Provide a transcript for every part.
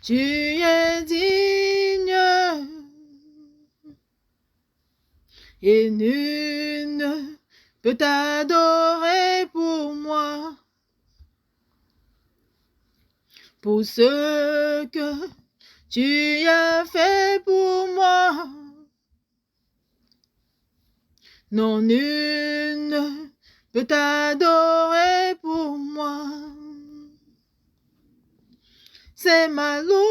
Tu es digne et nul ne peut t'adorer pour moi. Pour ce que tu as fait pour moi. Non, nul ne peut t'adorer pour moi. C'est ma louange,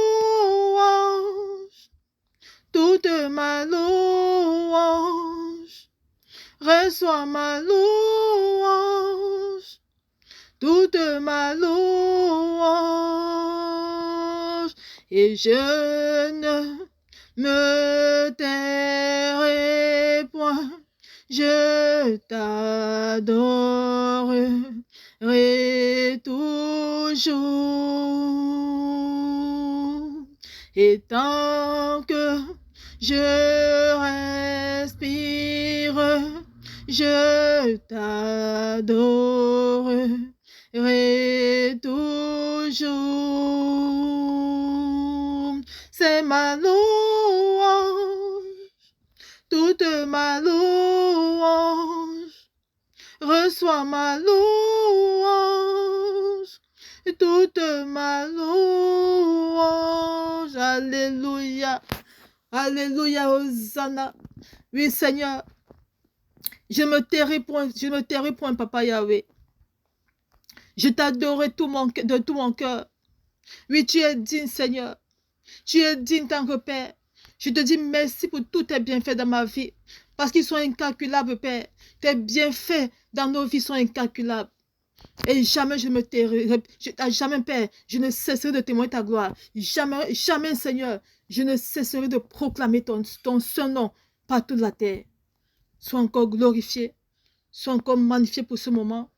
toute ma louange. Reçois ma louange, toute ma louange. Et je ne me tairai point. Je t'adorerai toujours. Et tant que je respire, je t'adorerai toujours. C'est ma louange, toute ma louange. Reçois ma louange, toute ma louange. Alléluia, alléluia, Hosanna. Oui, Seigneur, je me tairai point, Papa Yahweh. Je t'adorerai de tout mon cœur. Oui, tu es digne, Seigneur. Tu es digne tant que Père. Je te dis merci pour tous tes bienfaits dans ma vie. Parce qu'ils sont incalculables, Père. Tes bienfaits dans nos vies sont incalculables. Et jamais je me tairai. Jamais, Père, je ne cesserai de témoigner ta gloire. Jamais, jamais, Seigneur, je ne cesserai de proclamer ton saint nom par toute la terre. Sois encore glorifié. Sois encore magnifié pour ce moment.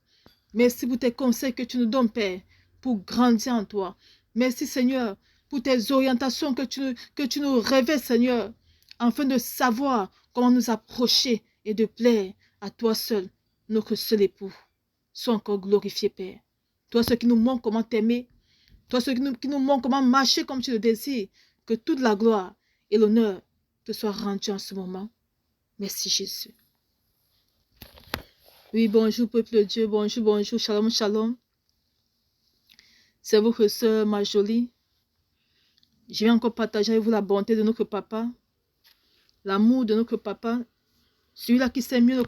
Merci pour tes conseils que tu nous donnes, Père, pour grandir en toi. Merci, Seigneur, pour tes orientations que tu nous révèles, Seigneur, afin de savoir comment nous approcher et de plaire à toi seul, notre seul époux. Sois encore glorifié, Père. Toi, ceux qui nous montrent comment t'aimer, toi, ceux qui nous montrent comment marcher comme tu le désires, que toute la gloire et l'honneur te soient rendus en ce moment. Merci, Jésus. Oui, bonjour, peuple de Dieu, bonjour, bonjour, shalom, shalom. C'est votre sœur Marjolie. Je vais encore partager avec vous la bonté de notre papa, l'amour de notre papa, celui-là qui sait mieux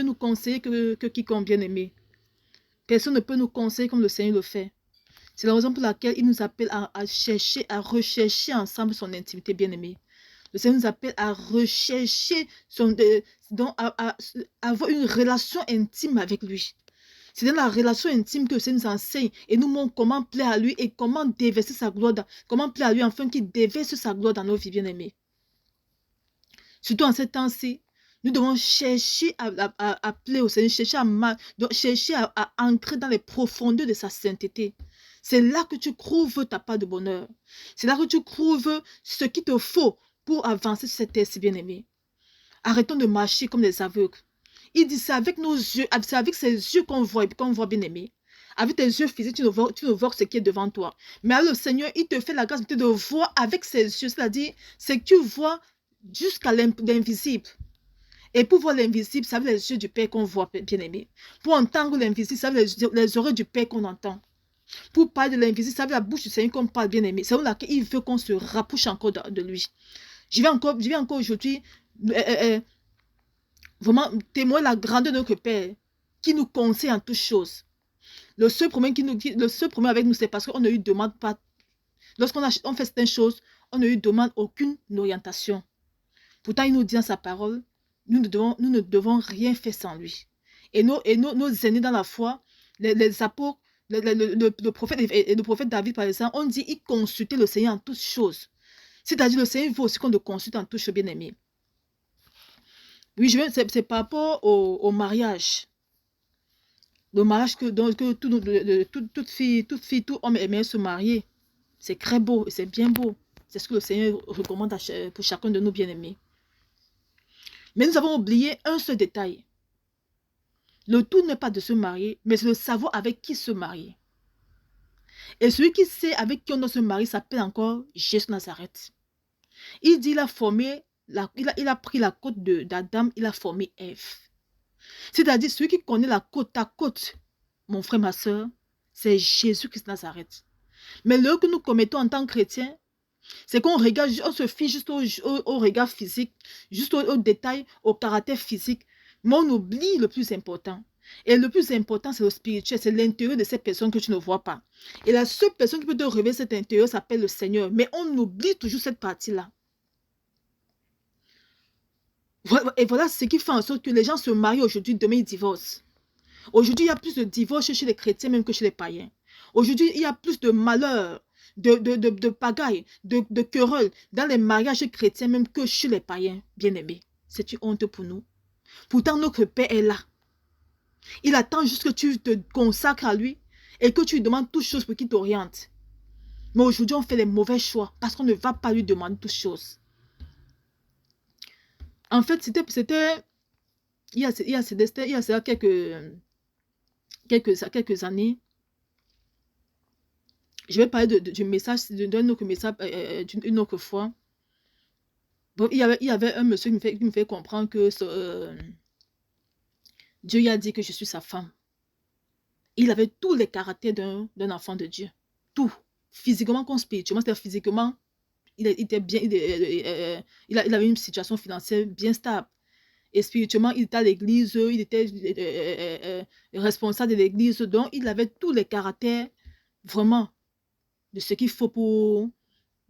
nous conseiller que quiconque bien-aimé. Personne ne peut nous conseiller comme le Seigneur le fait. C'est la raison pour laquelle il nous appelle à rechercher ensemble son intimité bien-aimée. Le Seigneur nous appelle à rechercher, à avoir une relation intime avec lui. C'est dans la relation intime que le Seigneur nous enseigne et nous montre comment plaire à lui et comment déverser sa gloire, comment plaire à lui afin qu'il déverse sa gloire dans nos vies bien-aimées. Surtout en ces temps-ci, nous devons chercher à plaire au Seigneur, chercher à entrer dans les profondeurs de sa sainteté. C'est là que tu trouves ta part de bonheur. C'est là que tu trouves ce qu'il te faut pour avancer sur cette terre si bien-aimée. Arrêtons de marcher comme des aveugles. Il dit, c'est avec nos yeux, c'est avec ses yeux qu'on voit bien aimé. Avec tes yeux physiques, tu ne vois ce qui est devant toi. Mais alors le Seigneur, il te fait la grâce de voir avec ses yeux. C'est-à-dire, c'est que tu vois jusqu'à l'invisible. Et pour voir l'invisible, ça veut les yeux du Père qu'on voit, bien aimé. Pour entendre l'invisible, ça veut les oreilles du Père qu'on entend. Pour parler de l'invisible, ça veut la bouche du Seigneur qu'on parle, bien aimé. C'est là qu'il veut qu'on se rapproche encore de lui. Je vais encore aujourd'hui vraiment témoigner la grandeur de notre Père qui nous conseille en toutes choses. Le seul problème avec nous, c'est parce qu'on ne lui demande pas. Lorsqu'on fait certaines choses, on ne lui demande aucune orientation. Pourtant, il nous dit dans sa parole, nous ne devons rien faire sans lui. Et nos aînés dans la foi, les apôtres, le prophète David, par exemple, on dit il consultait le Seigneur en toutes choses. C'est-à-dire le Seigneur veut aussi qu'on le consulte en toutes choses, bien aimé. Oui, c'est par rapport au mariage. Le mariage que toute fille, tout homme aimerait se marier. C'est très beau, c'est bien beau. C'est ce que le Seigneur recommande pour chacun de nous bien-aimés. Mais nous avons oublié un seul détail. Le tout n'est pas de se marier, mais c'est de savoir avec qui se marier. Et celui qui sait avec qui on doit se marier s'appelle encore Jésus de Nazareth. Il dit, il a formé, il a pris la côte d'Adam, il a formé Ève. C'est-à-dire, celui qui connaît la côte, ta côte, mon frère, ma soeur, c'est Jésus-Christ de Nazareth. Mais l'erreur que nous commettons en tant que chrétiens, c'est qu'on regarde, on se fie juste au regard physique, juste au détail, au caractère physique. Mais on oublie le plus important. Et le plus important, c'est le spirituel, c'est l'intérieur de cette personne que tu ne vois pas. Et la seule personne qui peut te révéler cet intérieur s'appelle le Seigneur. Mais on oublie toujours cette partie-là. Et voilà ce qui fait en sorte que les gens se marient aujourd'hui, demain ils divorcent. Aujourd'hui, il y a plus de divorces chez les chrétiens même que chez les païens. Aujourd'hui, il y a plus de malheurs, de pagailles, de querelles dans les mariages chrétiens même que chez les païens, bien-aimés. C'est une honte pour nous. Pourtant, notre Père est là. Il attend juste que tu te consacres à lui et que tu lui demandes toutes choses pour qu'il t'oriente. Mais aujourd'hui, on fait les mauvais choix parce qu'on ne va pas lui demander toutes choses. En fait, c'était il y a quelques années, je vais parler du message, d'un autre message une autre fois. Bon, il y avait un monsieur qui me fait comprendre que Dieu lui a dit que je suis sa femme. Il avait tous les caractères d'un enfant de Dieu. Tout. Physiquement comme spirituellement. C'est-à-dire physiquement, il était bien, il avait une situation financière bien stable. Et spirituellement, il était à l'église, il était responsable de l'église. Donc, il avait tous les caractères vraiment de ce qu'il faut pour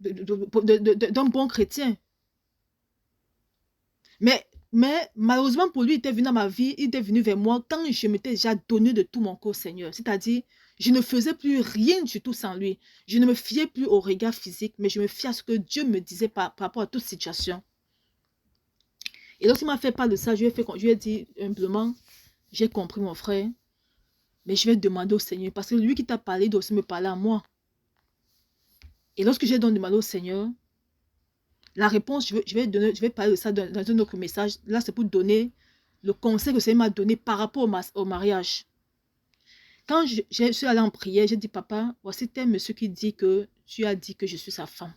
d'un bon chrétien. Mais malheureusement pour lui, il était venu dans ma vie, il était venu vers moi quand je m'étais déjà donné de tout mon corps au Seigneur. C'est-à-dire, je ne faisais plus rien du tout sans lui. Je ne me fiais plus au regard physique, mais je me fiais à ce que Dieu me disait par rapport à toute situation. Et lorsqu'il m'a fait part de ça, je lui ai dit humblement, j'ai compris mon frère, mais je vais demander au Seigneur, parce que lui qui t'a parlé doit aussi me parler à moi. Et lorsque j'ai donc demandé au Seigneur, la réponse, je vais parler de ça dans un autre message. Là, c'est pour donner le conseil que le Seigneur m'a donné par rapport au mariage. Quand je suis allée en prière, j'ai dit, papa, voici tel monsieur qui dit que tu as dit que je suis sa femme.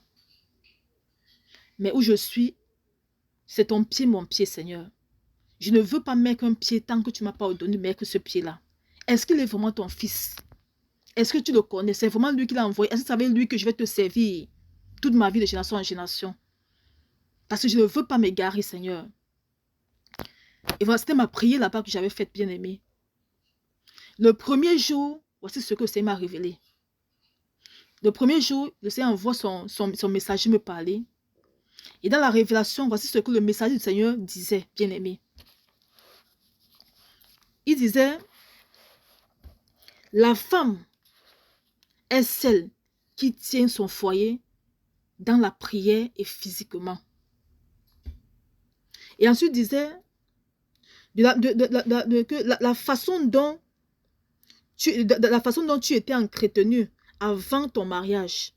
Mais où je suis, c'est ton pied, mon pied, Seigneur. Je ne veux pas mettre un pied tant que tu ne m'as pas ordonné de mettre ce pied-là. Est-ce qu'il est vraiment ton fils? Est-ce que tu le connais? C'est vraiment lui qui l'a envoyé. Est-ce que c'est avec lui que je vais te servir toute ma vie de génération en génération? Parce que je ne veux pas m'égarer, Seigneur. Et voilà, c'était ma prière là-bas que j'avais faite, bien aimée. Le premier jour, voici ce que le Seigneur m'a révélé. Le premier jour, le Seigneur envoie son messager me parler. Et dans la révélation, voici ce que le messager du Seigneur disait, bien aimé. Il disait, la femme est celle qui tient son foyer dans la prière et physiquement. Et ensuite disait, la façon dont tu étais entretenu avant ton mariage.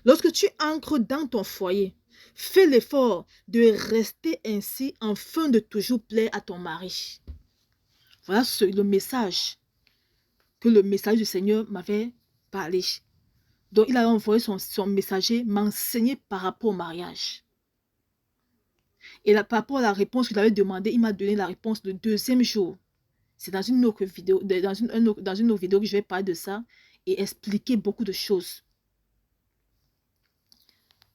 Lorsque tu ancres dans ton foyer, fais l'effort de rester ainsi afin de toujours plaire à ton mari. Voilà le message que le message du Seigneur m'avait parlé. Donc il a envoyé son messager m'enseigner par rapport au mariage. Et là, par rapport à la réponse qu'il avait demandé, il m'a donné la réponse le deuxième jour. C'est dans une autre vidéo, dans une autre vidéo que je vais parler de ça et expliquer beaucoup de choses.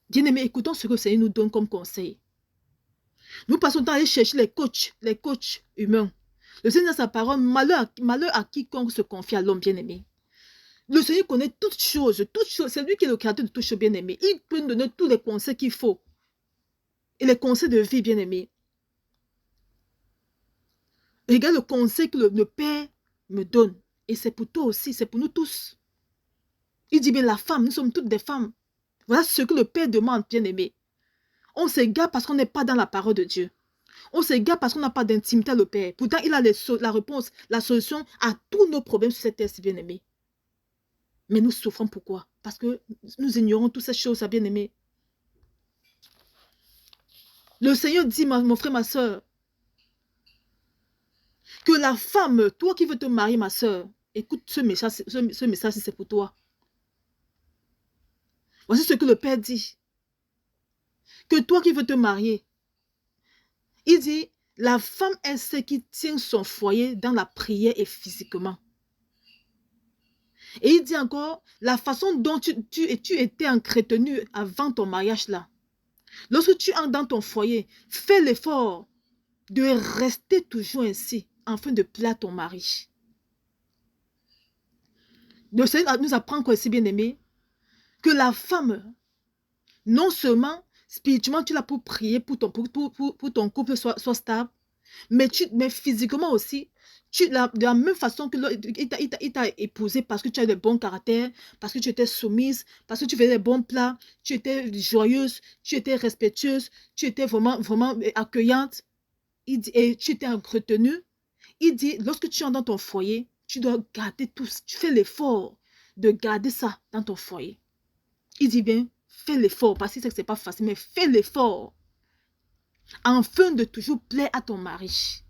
Bien-aimés, écoutons ce que le Seigneur nous donne comme conseil. Nous passons le temps à aller chercher les coachs humains. Le Seigneur, dans sa parole, malheur à quiconque se confie à l'homme bien-aimé. Le Seigneur connaît toutes choses. C'est lui qui est le créateur de toutes choses bien-aimées. Il peut nous donner tous les conseils qu'il faut. Et les conseils de vie bien-aimés. Regarde le conseil que le Père me donne. Et c'est pour toi aussi, c'est pour nous tous. Il dit bien la femme, nous sommes toutes des femmes. Voilà ce que le Père demande, bien-aimé. On s'égare parce qu'on n'est pas dans la parole de Dieu. On s'égare parce qu'on n'a pas d'intimité à le Père. Pourtant, il a la réponse, la solution à tous nos problèmes sur cette terre, bien-aimé. Mais nous souffrons pourquoi? Parce que nous ignorons toutes ces choses, bien-aimé. Le Seigneur dit, mon frère, ma soeur, que la femme, toi qui veux te marier, ma soeur, écoute ce message si c'est pour toi. Voici ce que le Père dit. Que toi qui veux te marier, il dit, la femme est celle qui tient son foyer dans la prière et physiquement. Et il dit encore, la façon dont tu étais entretenu avant ton mariage là, lorsque tu entres dans ton foyer, fais l'effort de rester toujours ainsi, afin de plaire à ton mari. Le Seigneur nous apprend quoi, si bien aimé, que la femme, non seulement spirituellement, tu l'as pour prier pour ton couple soit stable, mais physiquement aussi, de la même façon que il t'a épousé parce que tu as de bons caractères, parce que tu étais soumise, parce que tu faisais des bons plats, tu étais joyeuse, tu étais respectueuse, tu étais vraiment accueillante, et tu étais entretenue. Il dit, lorsque tu es dans ton foyer, tu dois garder tout, tu fais l'effort de garder ça dans ton foyer. Il dit bien, fais l'effort, parce que c'est que ce n'est pas facile, mais fais l'effort afin de toujours plaire à ton mari.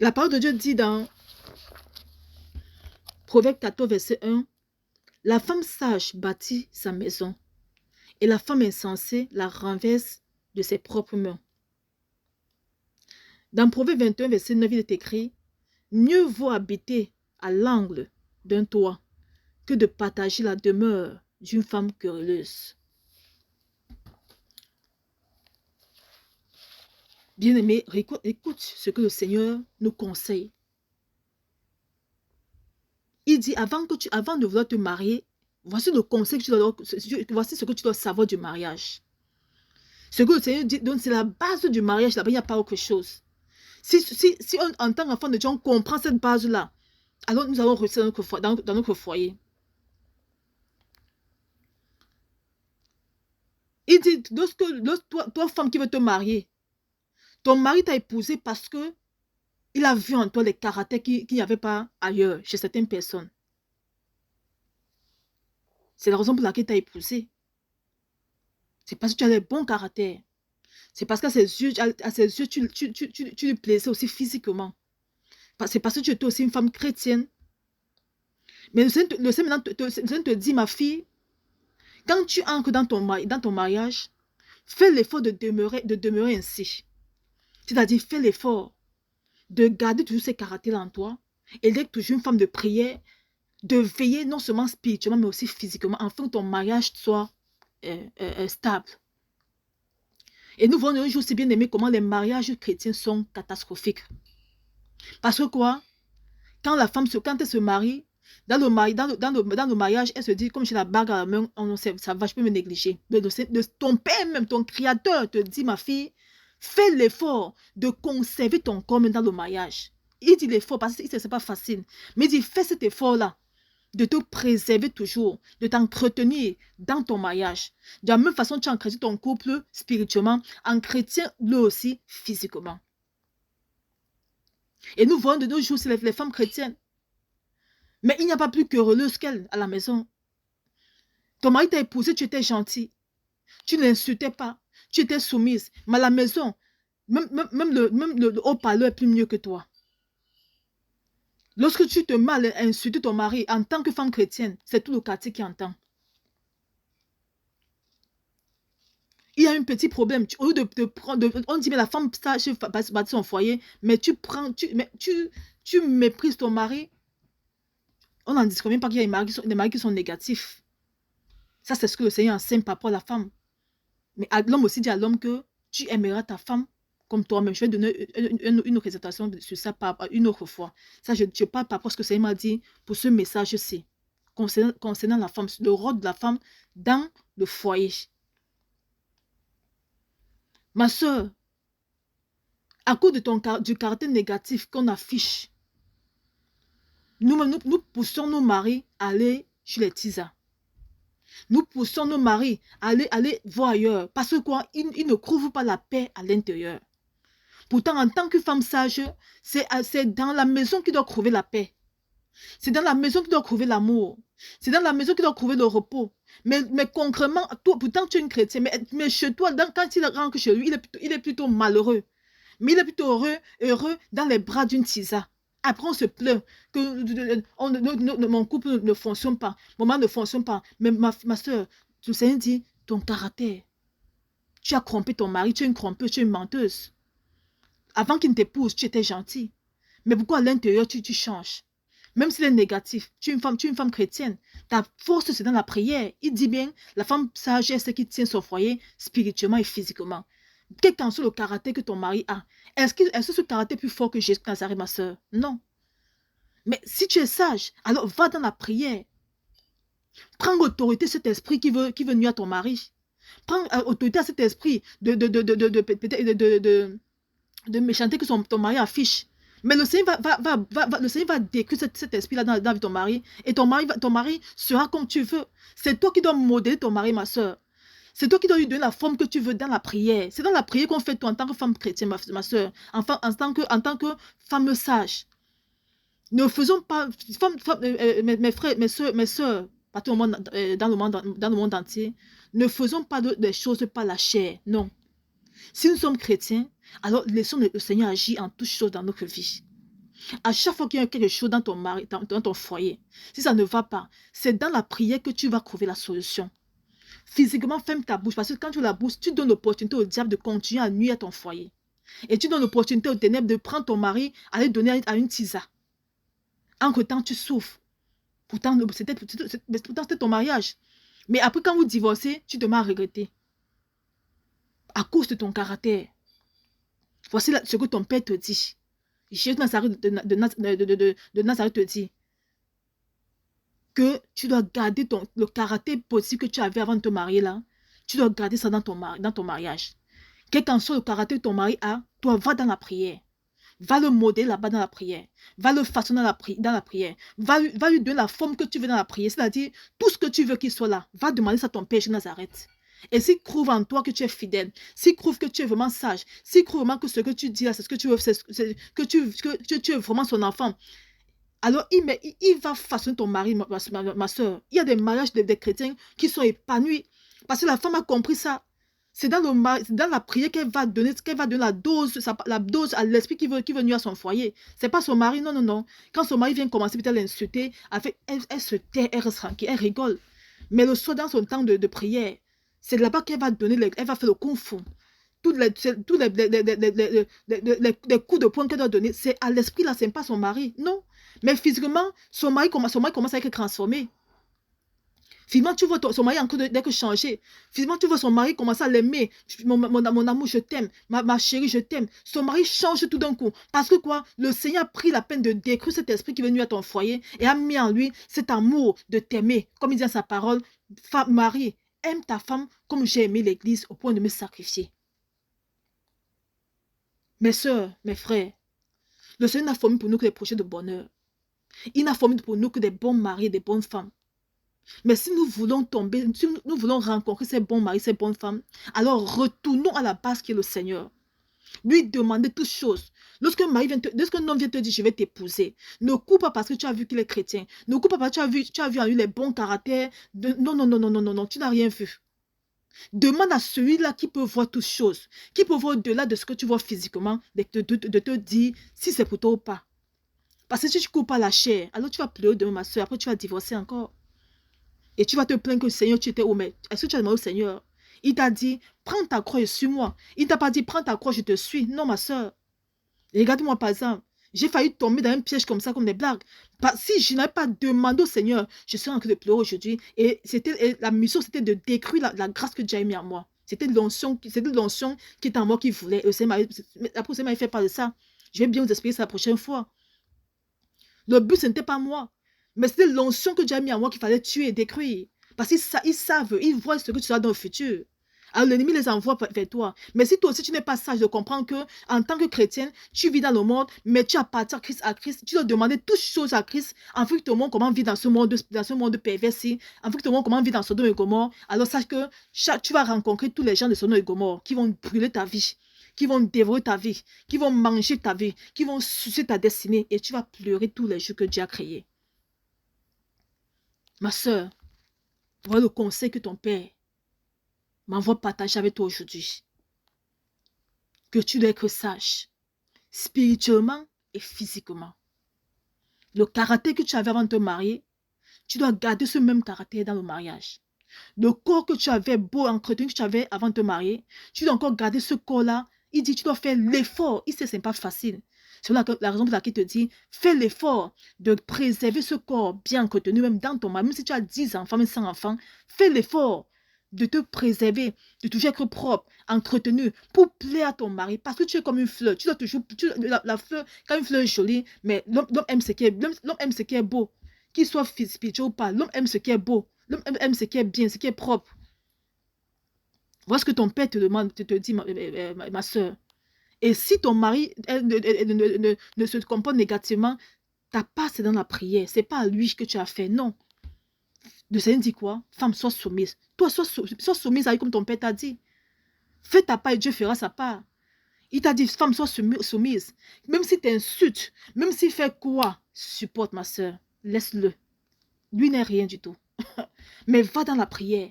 Et la parole de Dieu dit dans Proverbe 14, verset 1, la femme sage bâtit sa maison, et la femme insensée la renverse de ses propres mains. Dans Proverbe 21, verset 9, il est écrit, mieux vaut habiter à l'angle d'un toit que de partager la demeure d'une femme querelleuse. Bien-aimé, écoute ce que le Seigneur nous conseille. Il dit, avant de vouloir te marier, voici le conseil que tu dois, voici ce que tu dois savoir du mariage. Ce que le Seigneur dit, donc c'est la base du mariage, là-bas, il n'y a pas autre chose. Si en tant qu'enfant de Dieu, on comprend cette base-là, alors nous allons réussir dans notre foyer. Il dit, toi, femme qui veut te marier, ton mari t'a épousé parce que il a vu en toi les caractères qu'il n'y avait pas ailleurs, chez certaines personnes. C'est la raison pour laquelle il t'a épousé. C'est parce que tu as les bons caractères. C'est parce qu'à ses yeux, tu lui plaisais aussi physiquement. C'est parce que tu étais aussi une femme chrétienne. Mais le Seigneur te dit, ma fille, quand tu entres dans ton mariage, fais l'effort de demeurer ainsi. C'est-à-dire, fais l'effort de garder toujours ces caractères en toi et d'être toujours une femme de prière, de veiller non seulement spirituellement, mais aussi physiquement, afin que ton mariage soit stable. Et nous voyons un jour, c'est bien aimé, comment les mariages chrétiens sont catastrophiques. Parce que quoi? Quand elle se marie, dans le mariage, elle se dit, comme j'ai la bague à la main, ça va, je peux me négliger. Ton père même, ton créateur te dit, ma fille, fais l'effort de conserver ton corps dans le mariage. Il dit l'effort parce que c'est pas facile. Mais il dit, fais cet effort-là de te préserver toujours, de t'entretenir dans ton mariage. De la même façon, tu entretiens ton couple spirituellement, entretiens lui aussi physiquement. Et nous voyons de nos jours, c'est les femmes chrétiennes. Mais il n'y a pas plus querelleuse qu'elle à la maison. Ton mari t'a épousé, tu étais gentil. Tu ne l'insultais pas. Tu étais soumise. Mais à la maison, même le haut-parleur est plus mieux que toi. Lorsque tu te mets à insulter ton mari en tant que femme chrétienne, c'est tout le quartier qui entend. Il y a un petit problème. Au lieu de prendre, on dit, mais la femme sage bâtit son foyer, mais tu méprises ton mari. On n'en dit combien pas qu'il y a des maris qui sont négatifs. Ça, c'est ce que le Seigneur enseigne par rapport à la femme. Mais l'homme aussi dit à l'homme que tu aimeras ta femme comme toi-même. Je vais donner une présentation sur ça une autre fois. Ça, je parle par rapport à ce que le Seigneur m'a dit pour ce message-ci. Concernant la femme, le rôle de la femme dans le foyer. Ma soeur, à cause du caractère négatif qu'on affiche, nous poussons nos maris à aller chez les tisas. Nous poussons nos maris à aller voir ailleurs. Parce que quoi? Ils ne trouvent pas la paix à l'intérieur. Pourtant, en tant que femme sage, c'est dans la maison qu'il doit trouver la paix. C'est dans la maison qu'il doit trouver l'amour. C'est dans la maison qu'il doit trouver le repos. Mais concrètement, pourtant tu es une chrétienne, mais chez toi, quand il rentre chez lui, il est plutôt malheureux. Mais il est plutôt heureux dans les bras d'une tisa. Après, on se plaint que mon couple ne fonctionne pas, mon mari ne fonctionne pas. Mais ma soeur, Le Seigneur dit, ton caractère. Tu as trompé ton mari, tu es une trompeuse, tu es une menteuse. Avant qu'il ne t'épouse, tu étais gentil. Mais pourquoi à l'intérieur, tu changes? Même s'il est négatif, tu es une femme chrétienne. Ta force, c'est dans la prière. Il dit bien, la femme sage est celle qui tient son foyer spirituellement et physiquement. Quel qu'en soit le caractère que ton mari a, est-ce que ce caractère est plus fort que Jésus Nazareth, ma soeur? Non. Mais si tu es sage, alors va dans la prière. Prends autorité cet esprit qui veut nuire à ton mari. Prends autorité à cet esprit de méchanceté que ton mari affiche. Mais le Seigneur le Seigneur va détruire cet esprit-là dans ton mari. Et ton mari sera comme tu veux. C'est toi qui dois modeler ton mari, ma soeur. C'est toi qui dois lui donner la forme que tu veux dans la prière. C'est dans la prière qu'on fait toi en tant que femme chrétienne, ma soeur. Enfin, en tant que femme sage. Ne faisons pas... mes frères, mes soeurs, partout dans le monde entier, ne faisons pas des choses par la chair. Non. Si nous sommes chrétiens, alors laissons le Seigneur agir en toutes choses dans notre vie. À chaque fois qu'il y a quelque chose dans ton mari, dans ton foyer, si ça ne va pas, c'est dans la prière que tu vas trouver la solution. Physiquement, ferme ta bouche, parce que quand tu la bouches, tu donnes l'opportunité au diable de continuer à nuire à ton foyer. Et tu donnes l'opportunité aux ténèbres de prendre ton mari, aller donner à une tisa. Entre-temps, tu souffres. Pourtant, c'était ton mariage. Mais après, quand vous divorcez, tu te mets à regretter. À cause de ton caractère. Voici ce que ton père te dit. Jésus de Nazareth te dit que tu dois garder le caractère possible que tu avais avant de te marier là. Tu dois garder ça dans ton mariage. Quel qu'en soit le caractère que ton mari a, toi, va dans la prière. Va le modeler là-bas dans la prière. Va le façonner dans la prière. Va lui donner la forme que tu veux dans la prière. C'est-à-dire, tout ce que tu veux qu'il soit là. Va demander ça à ton père Jésus de Nazareth. Et s'il trouve en toi que tu es fidèle, s'il trouve que tu es vraiment sage, s'il trouve vraiment que ce que tu dis là, c'est ce que tu veux, que tu es vraiment son enfant, alors il va façonner ton mari, ma soeur. Il y a des mariages des chrétiens qui sont épanouis. Parce que la femme a compris ça. C'est dans la prière qu'elle va donner la dose à l'esprit qui veut nuire à son foyer. C'est pas son mari, non, non, non. Quand son mari vient commencer peut-être à l'insulter, elle se tait, elle reste tranquille, elle rigole. Mais le soir, dans son temps de prière, c'est là-bas qu'elle va donner, elle va faire le kung fu. Tous les coups de poing qu'elle doit donner, c'est à l'esprit là, c'est pas son mari, non. Mais physiquement, son mari commence à être transformé. Finalement, tu vois son mari encore dès que changer. Finalement, tu vois son mari commencer à l'aimer. Mon amour, je t'aime. Ma chérie, je t'aime. Son mari change tout d'un coup. Parce que quoi? Le Seigneur a pris la peine de détruire cet esprit qui est venu à ton foyer et a mis en lui cet amour de t'aimer. Comme il dit dans sa parole, mari, aime ta femme comme j'ai aimé l'église au point de me sacrifier. Mes soeurs, mes frères, le Seigneur n'a formé pour nous que des projets de bonheur. Il n'a formé pour nous que des bons maris et des bonnes femmes. Mais si nous voulons si nous voulons rencontrer ces bons maris, ces bonnes femmes, alors retournons à la base qui est le Seigneur. Lui demander toutes choses. Lorsqu'un homme vient te dire, je vais t'épouser, ne coupe pas parce que tu as vu qu'il est chrétien. Ne coupe pas parce que tu as vu en lui les bons caractères. Non, non, non, non, non, non, non, tu n'as rien vu. Demande à celui-là qui peut voir toutes choses, qui peut voir au-delà de ce que tu vois physiquement, de te dire si c'est pour toi ou pas. Parce que si tu ne coupes pas la chair, alors tu vas pleurer demain, ma soeur, après tu vas divorcer encore. Et tu vas te plaindre que le Seigneur, tu étais où? Mais est-ce que tu as demandé au Seigneur? Il t'a dit, prends ta croix et suis-moi. Il ne t'a pas dit, prends ta croix, je te suis. Non, ma soeur. Regarde-moi par exemple. J'ai failli tomber dans un piège comme ça, comme des blagues. Si je n'avais pas demandé au Seigneur, je serais en train de pleurer aujourd'hui. Et la mission, c'était de détruire la grâce que Dieu a mis en moi. C'était l'onction qui était en moi qui voulait. Après, le Seigneur m'avait fait part de ça. Je vais bien vous expliquer ça la prochaine fois. Le but, ce n'était pas moi. Mais c'était l'onction que Dieu a mis en moi qu'il fallait tuer et détruire. Parce qu'ils savent, ils voient ce que tu seras dans le futur. Alors l'ennemi les envoie vers toi. Mais si toi aussi tu n'es pas sage de comprendre que en tant que chrétienne, tu vis dans le monde, mais tu appartiens à Christ, tu dois demander toutes choses à Christ, afin que tu te montres comment vivre dans ce monde perversi, afin que tu te montres comment vivre dans Sodome et Gomorrhe. Alors sache que tu vas rencontrer tous les gens de Sodome et Gomorrhe qui vont brûler ta vie, qui vont dévorer ta vie, qui vont manger ta vie, qui vont sucer ta destinée, et tu vas pleurer tous les jours que Dieu a créés. Ma soeur, voilà le conseil que ton père m'envoie partager avec toi aujourd'hui. Que tu dois être sage, spirituellement et physiquement. Le caractère que tu avais avant de te marier, tu dois garder ce même caractère dans le mariage. Le corps que tu avais beau entretenu, que tu avais avant de te marier, tu dois encore garder ce corps-là. Il dit, tu dois faire l'effort. Il sait, ce n'est pas facile. C'est la raison pour laquelle il te dit, fais l'effort de préserver ce corps bien entretenu, même dans ton mari. Même si tu as 10 enfants, même 100 enfants, fais l'effort de te préserver, de toujours être propre, entretenu, pour plaire à ton mari. Parce que tu es comme une fleur. Tu dois toujours, la fleur, quand une fleur est jolie, mais l'homme aime ce qui est beau. Qu'il soit spirituel ou pas, l'homme aime ce qui est beau. L'homme aime ce qui est bien, ce qui est propre. Voilà ce que ton père te demande, te dit, ma soeur. Et si ton mari ne se comporte négativement, ta part, c'est dans la prière. Ce n'est pas à lui que tu as fait, non. Le Seigneur dit quoi? Femme, sois soumise. Toi, sois soumise à lui comme ton père t'a dit. Fais ta part et Dieu fera sa part. Il t'a dit, femme, sois soumise. Même si tu insultes, même s'il fait quoi, supporte ma soeur. Laisse-le. Lui n'est rien du tout. Mais va dans la prière.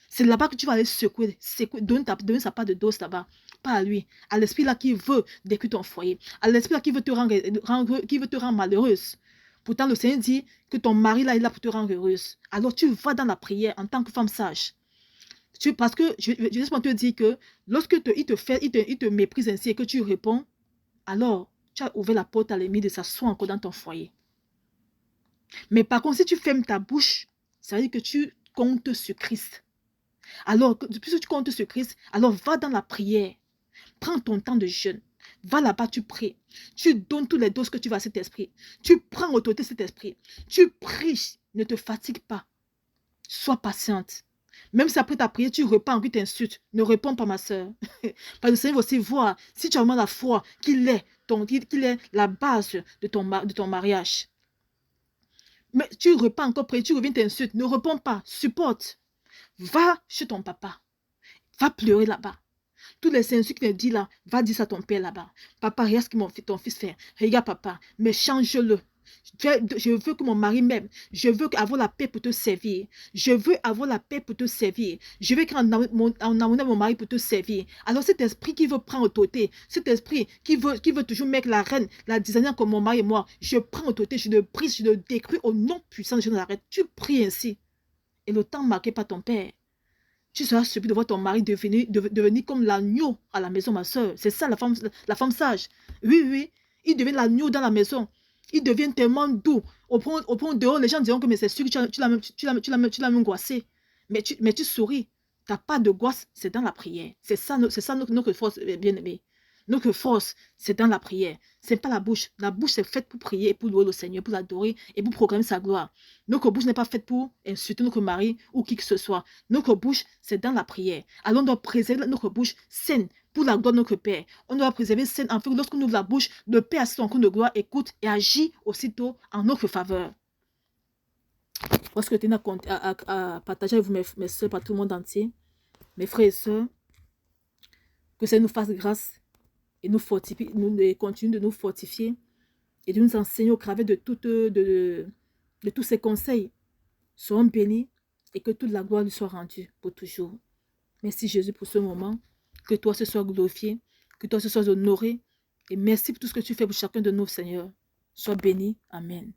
C'est là-bas que tu vas aller secouer, donner sa part de dose là-bas. Pas à lui. À l'esprit là qui veut détruire ton foyer. À l'esprit là qui veut te rendre malheureuse. Pourtant, le Seigneur dit que ton mari là est là pour te rendre heureuse. Alors tu vas dans la prière en tant que femme sage. Parce que je laisse-moi te dire que lorsque il te méprise ainsi et que tu réponds, alors tu as ouvert la porte à l'ennemi de s'asseoir encore dans ton foyer. Mais par contre, si tu fermes ta bouche, ça veut dire que tu comptes sur Christ. Alors, puisque tu comptes sur Christ, alors va dans la prière. Prends ton temps de jeûne. Va là-bas, tu pries. Tu donnes toutes les doses que tu vas à cet esprit. Tu prends autorité de cet esprit. Tu pries. Ne te fatigue pas. Sois patiente. Même si après ta prière, tu repens, tu t'insultes. Ne réponds pas, ma soeur. Parce que le Seigneur va aussi voir si tu as vraiment la foi qu'il est la base de ton mariage. Mais tu repens encore prier, tu reviens t'insultes. Ne réponds pas. Supporte. Va chez ton papa. Va pleurer là-bas. Tous les insultes qu'il te dit là, va dire ça à ton père là-bas. Papa, regarde ce que ton fils fait. Regarde papa, mais change-le. Je veux que mon mari m'aime. Je veux avoir la paix pour te servir. Je veux avoir la paix pour te servir. Je veux emmener mon mari pour te servir. Alors cet esprit qui veut prendre autorité, cet esprit qui veut toujours mettre la reine, la designer comme mon mari et moi, je prends autorité, je le brise, je le détruis au nom puissant de Jésus de Nazareth. Tu pries ainsi. Et le temps marqué par ton père. Tu seras surpris de voir ton mari devenir comme l'agneau à la maison, ma soeur. C'est ça la femme sage. Oui. Il devient l'agneau dans la maison. Il devient tellement doux. Au point dehors, les gens diront que c'est sûr que tu l'as même goissé. Mais tu souris. Ta part de gosse, c'est dans la prière. C'est ça notre force, bien-aimé. Notre force, c'est dans la prière. Ce n'est pas la bouche. La bouche, c'est faite pour prier, pour louer le Seigneur, pour l'adorer et pour proclamer sa gloire. Notre bouche n'est pas faite pour insulter notre mari ou qui que ce soit. Notre bouche, c'est dans la prière. Alors, on doit préserver notre bouche saine pour la gloire de notre Père. On doit préserver saine afin que lorsqu'on ouvre la bouche, le Père à son compte de gloire écoute et agit aussitôt en notre faveur. Parce que je tenais à partager avec vous, mes soeurs, par tout le monde entier, mes frères et sœurs, que ça nous fasse grâce et nous fortifie, continue de nous fortifier et de nous enseigner au travers de tous ces conseils. Soyons bénis et que toute la gloire lui soit rendue pour toujours. Merci Jésus pour ce moment. Que toi ce soit glorifié, que toi ce soit honoré. Et merci pour tout ce que tu fais pour chacun de nous, Seigneur. Sois béni. Amen.